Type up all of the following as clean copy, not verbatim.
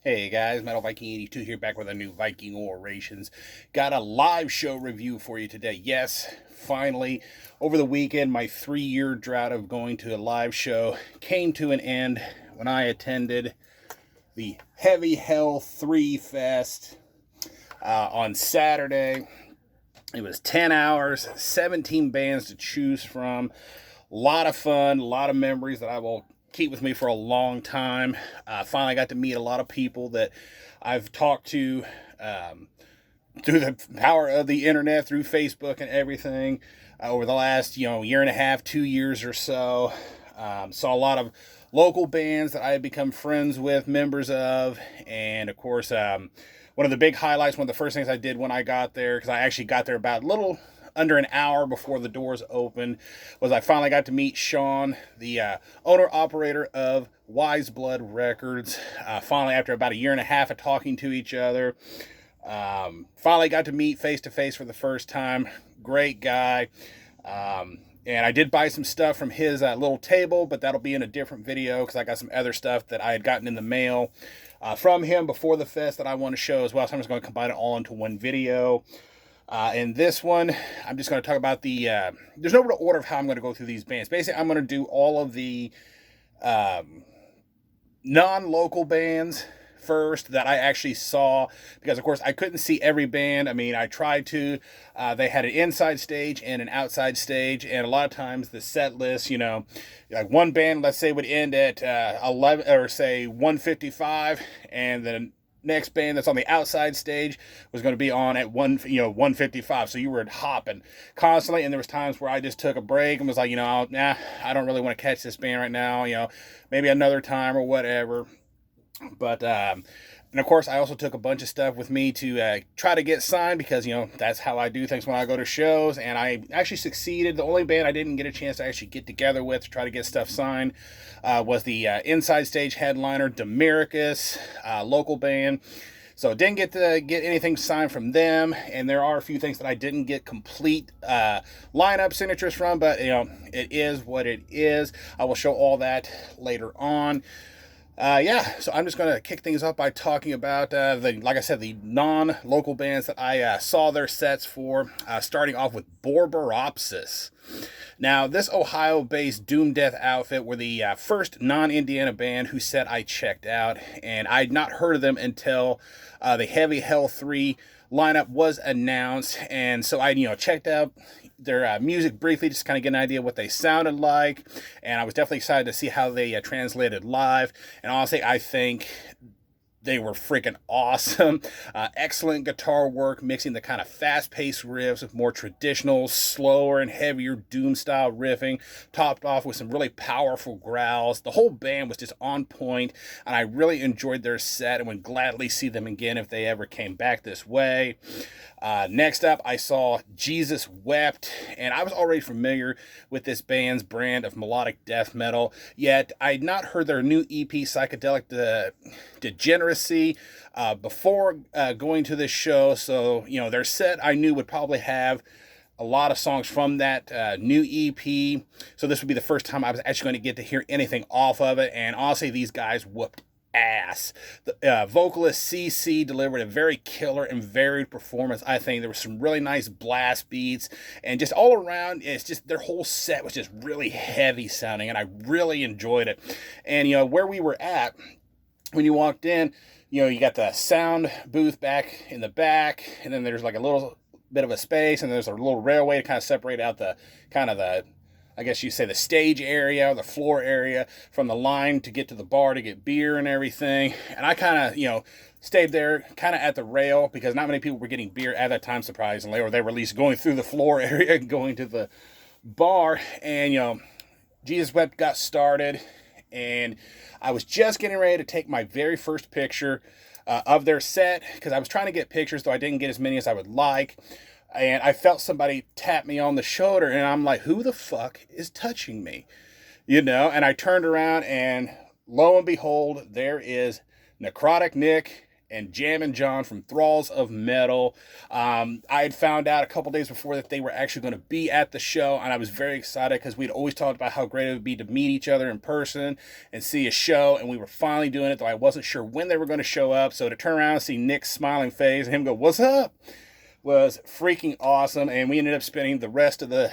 Hey guys, Metal Viking 82 here, back with a new Viking Orations. Got a live show review for you today. Yes, finally, over the weekend, my 3-year drought of going to a live show came to an end when I attended the Heavy Hell 3 Fest on Saturday. It was 10 hours, 17 bands to choose from. A lot of fun, a lot of memories that I will keep with me for a long time. Finally got to meet a lot of people that I've talked to through the power of the internet, through Facebook and everything, over the last year and a half, 2 years or so. Saw a lot of local bands that I had become friends with, members of, and of course, one of the big highlights, one of the first things I did when I got there, because I actually got there about a little under an hour before the doors opened, was I finally got to meet Sean, the owner-operator of Wise Blood Records. Finally, after about a year and a half of talking to each other, finally got to meet face-to-face for the first time. Great guy. And I did buy some stuff from his little table, but that'll be in a different video because I got some other stuff that I had gotten in the mail from him before the fest that I want to show as well. So I'm just going to combine it all into one video. In this one, I'm just going to talk about the, there's no real order of how I'm going to go through these bands. Basically, I'm going to do all of the non-local bands first that I actually saw, because of course I couldn't see every band. I mean, I tried to. They had an inside stage and an outside stage, and a lot of times the set list, like one band, let's say, would end at 11 or say 155, and then next band that's on the outside stage was going to be on at 155. So you were hopping constantly, and there was times where I just took a break and was like, I don't really want to catch this band right now. Maybe another time or whatever. But and of course, I also took a bunch of stuff with me to try to get signed, because that's how I do things when I go to shows, and I actually succeeded. The only band I didn't get a chance to actually get together with to try to get stuff signed was the inside stage headliner, Demiricus, local band. So didn't get to get anything signed from them, and there are a few things that I didn't get complete lineup signatures from, but it is what it is. I will show all that later on. So I'm just going to kick things off by talking about, like I said, the non-local bands that I saw their sets for, starting off with Borberopsis. Now, this Ohio-based doom death outfit were the first non-Indiana band whose set I checked out, and I'd not heard of them until the Heavy Hell 3 lineup was announced, and so I checked out their music briefly, just kind of get an idea of what they sounded like, and I was definitely excited to see how they translated live. And honestly, I think they were freaking awesome. Excellent guitar work, mixing the kind of fast-paced riffs with more traditional, slower and heavier doom-style riffing, topped off with some really powerful growls. The whole band was just on point, and I really enjoyed their set and would gladly see them again if they ever came back this way. Next up, I saw Jesus Wept, and I was already familiar with this band's brand of melodic death metal, yet I'd not heard their new EP, Psychedelic Degeneracy, before going to this show. So, their set I knew would probably have a lot of songs from that new EP. So this would be the first time I was actually going to get to hear anything off of it, and honestly, these guys whooped ass. The vocalist CC delivered a very killer and varied performance. I think there were some really nice blast beats, and just all around, it's just their whole set was just really heavy sounding, and I really enjoyed it. And where we were at when you walked in, you got the sound booth back in the back, and then there's like a little bit of a space, and there's a little railway to kind of separate out the I guess you say the stage area or the floor area from the line to get to the bar to get beer and everything. And I kind of, stayed there kind of at the rail, because not many people were getting beer at that time, surprisingly, or they were at least going through the floor area and going to the bar. And, Jesus Wept got started, and I was just getting ready to take my very first picture of their set, because I was trying to get pictures, though I didn't get as many as I would like. And I felt somebody tap me on the shoulder, and I'm like, who the fuck is touching me? And I turned around, and lo and behold, there is Necrotic Nick and Jammin' John from Thralls of Metal. I had found out a couple days before that they were actually going to be at the show, and I was very excited because we'd always talked about how great it would be to meet each other in person and see a show, and we were finally doing it, though I wasn't sure when they were going to show up. So to turn around and see Nick's smiling face and him go, "What's up?" was freaking awesome. And we ended up spending the rest of the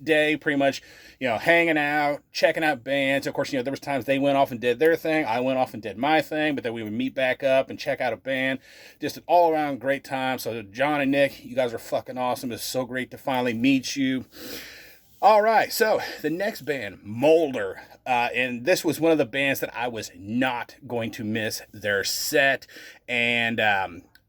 day pretty much, hanging out, checking out bands. Of course, there was times they went off and did their thing, I went off and did my thing, but then we would meet back up and check out a band. Just an all-around great time. So John and Nick, you guys are fucking awesome. It's so great to finally meet you. All right, so the next band, Molder, and this was one of the bands that I was not going to miss their set, and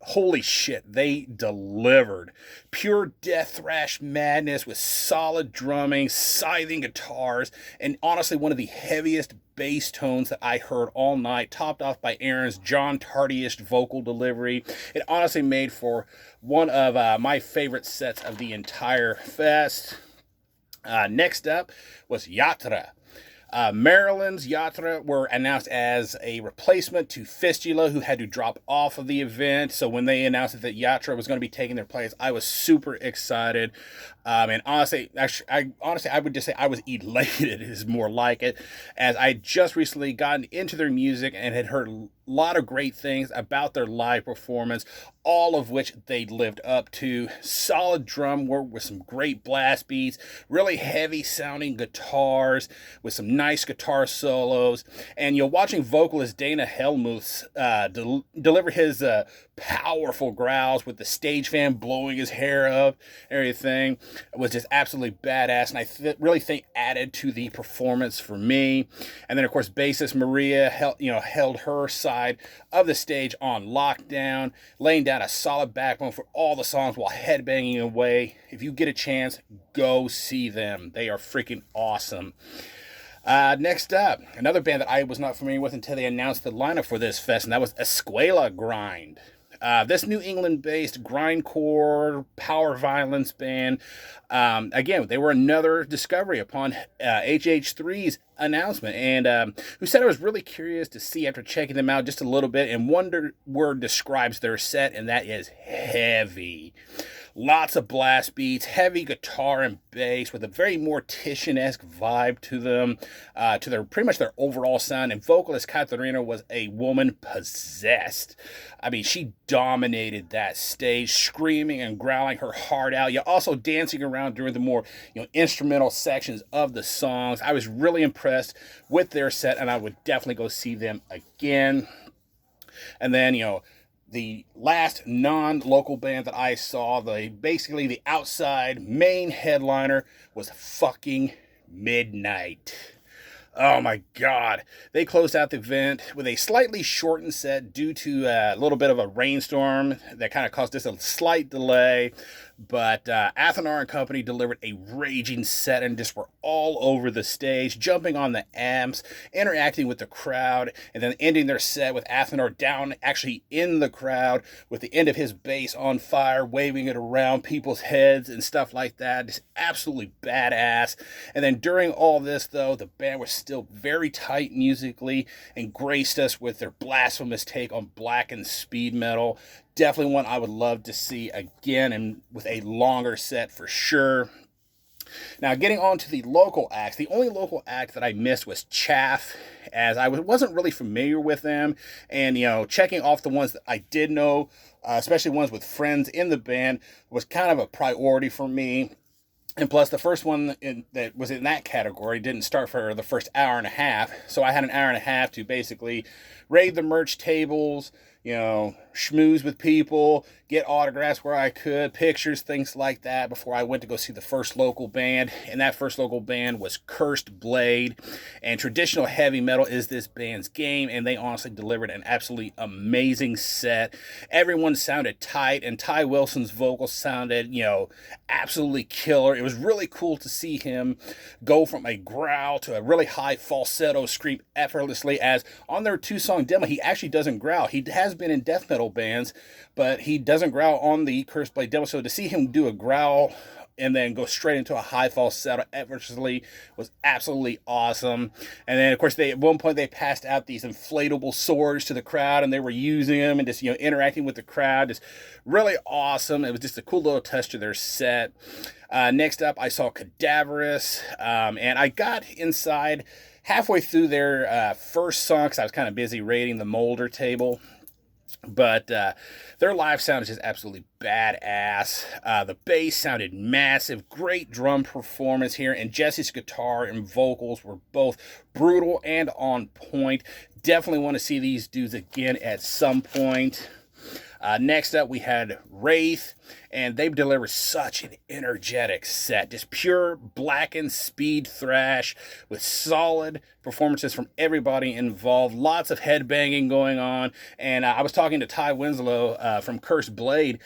holy shit, they delivered. Pure death thrash madness with solid drumming, scything guitars, and honestly one of the heaviest bass tones that I heard all night, topped off by Aaron's John Tardy-ish vocal delivery. It honestly made for one of my favorite sets of the entire fest. Next up was Yatra. Maryland's Yatra were announced as a replacement to Fistula, who had to drop off of the event. So when they announced that Yatra was going to be taking their place, I was super excited. And honestly, I would just say I was elated is more like it, as I had just recently gotten into their music and had heard a lot of great things about their live performance, all of which they lived up to. Solid drum work with some great blast beats, really heavy sounding guitars with some nice guitar solos, and watching vocalist Dana Helmuth deliver his powerful growls with the stage fan blowing his hair up, everything was just absolutely badass, and I really think added to the performance for me. And then of course bassist Maria held her side of the stage on lockdown, laying down a solid backbone for all the songs while headbanging away. If you get a chance, go see them. They are freaking awesome. Next up, another band that I was not familiar with until they announced the lineup for this fest, and that was Escuela Grind. This New England-based grindcore power violence band, again, they were another discovery upon HH3's announcement, and who said I was really curious to see after checking them out just a little bit, and one word describes their set, and that is heavy. Lots of blast beats, heavy guitar and bass with a very Mortician-esque vibe to them, to their pretty much their overall sound. And vocalist Katarina was a woman possessed. I mean, she dominated that stage, screaming and growling her heart out. Also dancing around during the more instrumental sections of the songs. I was really impressed with their set, and I would definitely go see them again. And then the last non-local band that I saw, basically the outside main headliner, was fucking Midnight. Oh my God. They closed out the event with a slightly shortened set due to a little bit of a rainstorm that kind of caused us a slight delay. But Athanar and company delivered a raging set and just were all over the stage, jumping on the amps, interacting with the crowd, and then ending their set with Athanar down actually in the crowd with the end of his bass on fire, waving it around people's heads and stuff like that. Just absolutely badass. And then during all this, though, the band was still very tight musically and graced us with their blasphemous take on blackened speed metal. Definitely one I would love to see again, and with a longer set for sure. Now, getting on to the local acts, the only local act that I missed was Chaff, as I wasn't really familiar with them, and checking off the ones that I did know, especially ones with friends in the band, was kind of a priority for me. And plus, the first one that was in that category didn't start for the first hour and a half, so I had an hour and a half to basically raid the merch tables, schmooze with people, get autographs where I could, pictures, things like that, before I went to go see the first local band. And that first local band was Cursed Blade. And traditional heavy metal is this band's game, and they honestly delivered an absolutely amazing set. Everyone sounded tight, and Ty Wilson's vocals sounded, absolutely killer. It was really cool to see him go from a growl to a really high falsetto scream effortlessly, as on their 2-song demo, he actually doesn't growl. He has been in death metal bands, but he doesn't growl on the Cursed Blade demo. So to see him do a growl and then go straight into a high falsetto effortlessly was absolutely awesome. And then of course at one point they passed out these inflatable swords to the crowd, and they were using them and just interacting with the crowd. Just really awesome. It was just a cool little touch to their set. Next up, I saw Cadaverous, and I got inside halfway through their first song because I was kind of busy raiding the Molder table. But their live sound is just absolutely badass. The bass sounded massive. Great drum performance here. And Jesse's guitar and vocals were both brutal and on point. Definitely want to see these dudes again at some point. Next up, we had Wraith, and they delivered such an energetic set. Just pure blackened speed thrash with solid performances from everybody involved. Lots of headbanging going on. And I was talking to Ty Winslow from Cursed Blade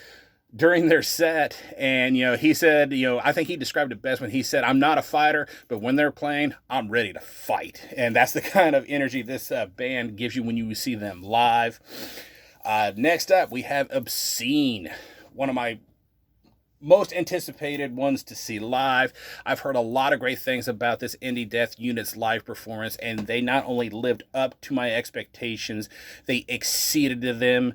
during their set, and he said, I think he described it best when he said, I'm not a fighter, but when they're playing, I'm ready to fight. And that's the kind of energy this band gives you when you see them live. Next up, we have Obscene, one of my most anticipated ones to see live. I've heard a lot of great things about this indie death unit's live performance, and they not only lived up to my expectations, they exceeded them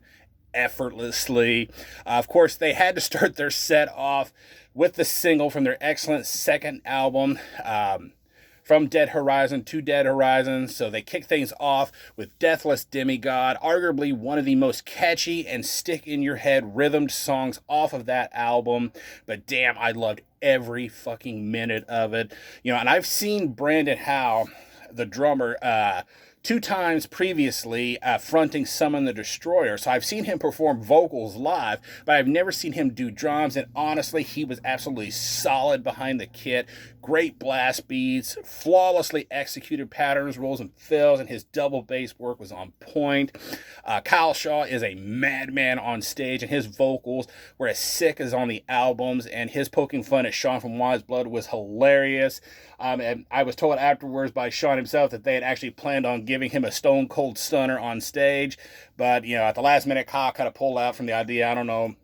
effortlessly. Of course, they had to start their set off with the single from their excellent second album, From Dead Horizon to Dead Horizon. So they kick things off with Deathless Demigod, arguably one of the most catchy and stick-in-your-head rhythmed songs off of that album. But damn, I loved every fucking minute of it. And I've seen Brandon Howe, the drummer, 2 times previously fronting Summon the Destroyer. So I've seen him perform vocals live, but I've never seen him do drums. And honestly, he was absolutely solid behind the kit. Great blast beats, flawlessly executed patterns, rolls, and fills, and his double bass work was on point. Kyle Shaw is a madman on stage, and his vocals were as sick as on the albums, and his poking fun at Sean from Wise Blood was hilarious. And I was told afterwards by Sean himself that they had actually planned on giving him a stone cold stunner on stage, but at the last minute, Kyle kind of pulled out from the idea. I don't know,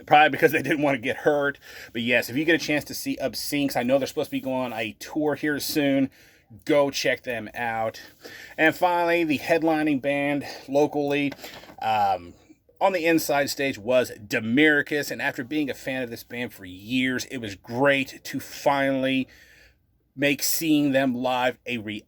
probably because they didn't want to get hurt. But yes, if you get a chance to see Obscene, because I know they're supposed to be going on a tour here soon, go check them out. And finally, the headlining band locally on the inside stage was Demiricus, and after being a fan of this band for years, it was great to finally make seeing them live a reality.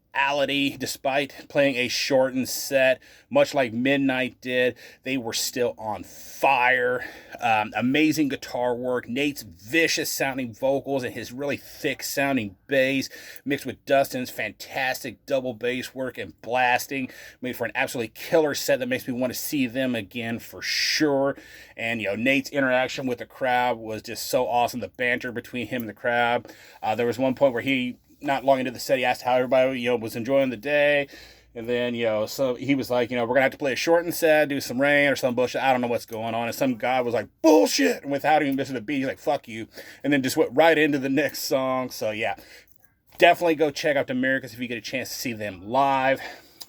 Despite playing a shortened set, much like Midnight did, they were still on fire. Amazing guitar work, Nate's vicious sounding vocals, and his really thick sounding bass, mixed with Dustin's fantastic double bass work and blasting, made for an absolutely killer set that makes me want to see them again for sure. And Nate's interaction with the crowd was just so awesome. The banter between him and the crowd. There was one point where he, not long into the set, he asked how everybody was enjoying the day. And then, so he was like, we're going to have to play a shortened set, do some rain or some bullshit. I don't know what's going on. And some guy was like, bullshit. And without even missing a beat, he's like, fuck you. And then just went right into the next song. So yeah, definitely go check out Demiricus if you get a chance to see them live.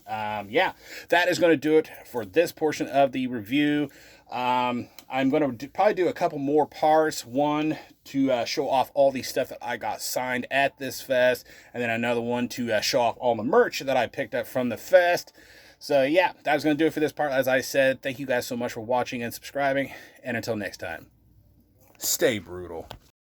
Yeah, that is going to do it for this portion of the review. I'm going to probably do a couple more parts. One to show off all the stuff that I got signed at this fest, and then another one to show off all the merch that I picked up from the fest. So yeah, that was going to do it for this part. As I said, thank you guys so much for watching and subscribing, and until next time, stay brutal.